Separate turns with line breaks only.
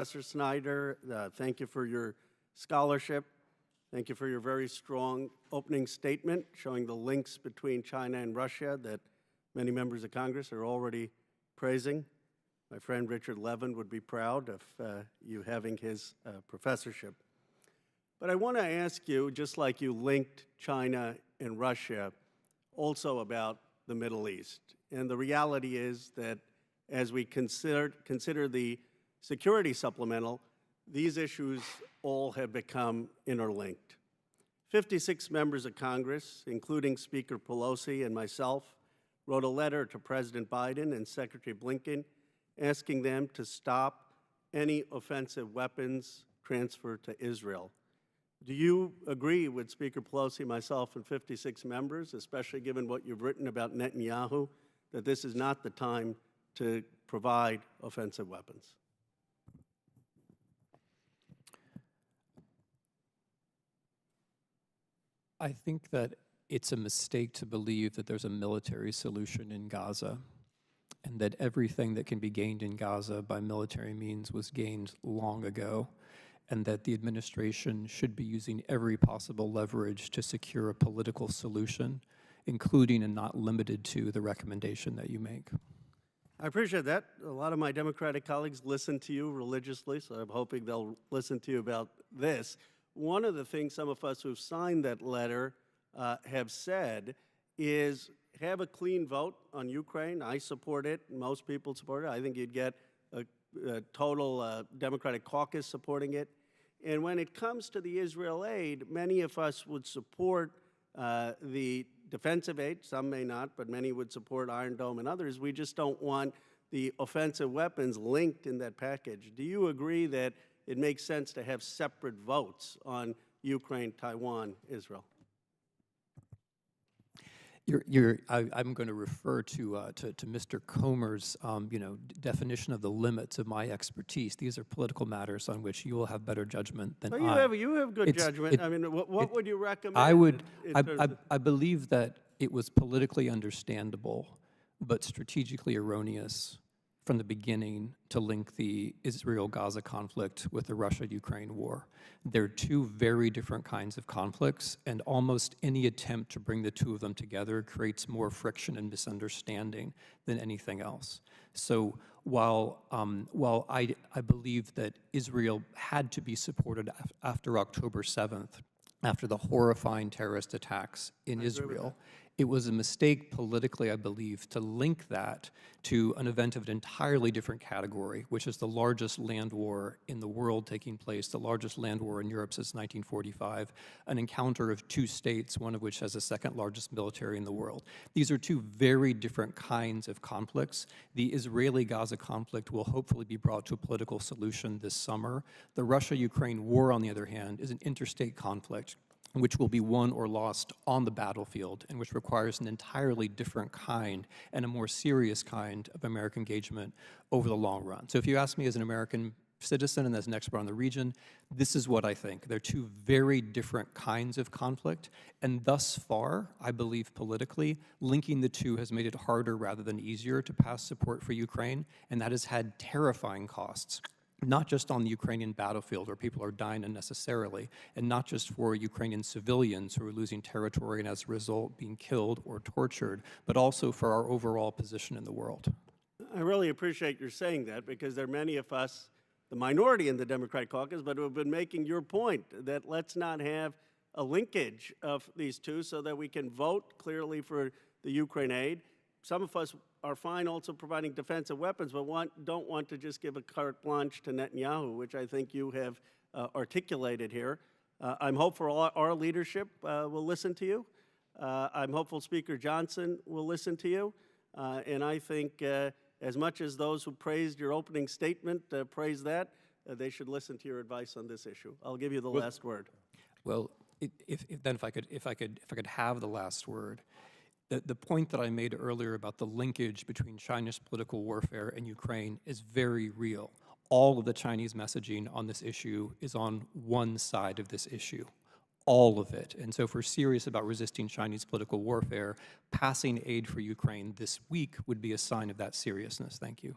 Professor Snyder. Thank you for your scholarship. Thank you for your very strong opening statement showing the links between China and Russia that many members of Congress are already praising. My friend Richard Levin would be proud of you having his professorship. But I want to ask you, just like you linked China and Russia, also about the Middle East. And the reality is that as we consider the security supplemental, these issues all have become interlinked. 56 members of Congress, including Speaker Pelosi and myself, wrote a letter to President Biden and Secretary Blinken asking them to stop any offensive weapons transfer to Israel. Do you agree with Speaker Pelosi, myself, and 56 members, especially given what you've written about Netanyahu, that this is not the time to provide offensive weapons?
I think that it's a mistake to believe that there's a military solution in Gaza and that everything that can be gained in Gaza by military means was gained long ago, and that the administration should be using every possible leverage to secure a political solution, including and not limited to the recommendation that you make.
I appreciate that. A lot of my Democratic colleagues listen to you religiously, so I'm hoping they'll listen to you about this. One of the things some of us who've signed that letter have said is have a clean vote on Ukraine. I support it. Most people support it. I think you'd get a total Democratic caucus supporting it. And when it comes to the Israel aid, many of us would support the defensive aid. Some may not, but many would support Iron Dome and others. We just don't want the offensive weapons linked in that package. Do you agree that it makes sense to have separate votes on Ukraine, Taiwan, Israel?
I'm going to refer to Mr. Comer's definition of the limits of my expertise. These are political matters on which you will have better judgment than I.
You have good judgment. I mean, what would you recommend?
I believe that it was politically understandable, but strategically erroneous from the beginning to link the Israel-Gaza conflict with the Russia-Ukraine war. They're two very different kinds of conflicts, and almost any attempt to bring the two of them together creates more friction and misunderstanding than anything else. So while I believe that Israel had to be supported after October 7th, after the horrifying terrorist attacks in Israel, it was a mistake politically, I believe, to link that to an event of an entirely different category, which is the largest land war in the world taking place, the largest land war in Europe since 1945, an encounter of two states, one of which has the second largest military in the world. These are two very different kinds of conflicts. The Israeli-Gaza conflict will hopefully be brought to a political solution this summer. The Russia-Ukraine war, on the other hand, is an interstate conflict which will be won or lost on the battlefield and which requires an entirely different kind and a more serious kind of American engagement over the long run. So if you ask me as an American citizen and as an expert on the region, this is what I think. They're two very different kinds of conflict, and thus far, I believe politically, linking the two has made it harder rather than easier to pass support for Ukraine, and that has had terrifying costs. Not just on the Ukrainian battlefield where people are dying unnecessarily, and not just for Ukrainian civilians who are losing territory and as a result being killed or tortured, but also for our overall position in the world.
I really appreciate your saying that, because there are many of us, the minority in the Democratic caucus, but who have been making your point that let's not have a linkage of these two so that we can vote clearly for the Ukraine aid. Some of us are fine also providing defensive weapons, but don't want to just give a carte blanche to Netanyahu, which I think you have articulated here. I'm hopeful our leadership will listen to you. I'm hopeful Speaker Johnson will listen to you. And I think as much as those who praised your opening statement praise that, they should listen to your advice on this issue. I'll give you the last word.
Well, if I could have the last word. The point that I made earlier about the linkage between China's political warfare and Ukraine is very real. All of the Chinese messaging on this issue is on one side of this issue, all of it. And so if we're serious about resisting Chinese political warfare, passing aid for Ukraine this week would be a sign of that seriousness. Thank you.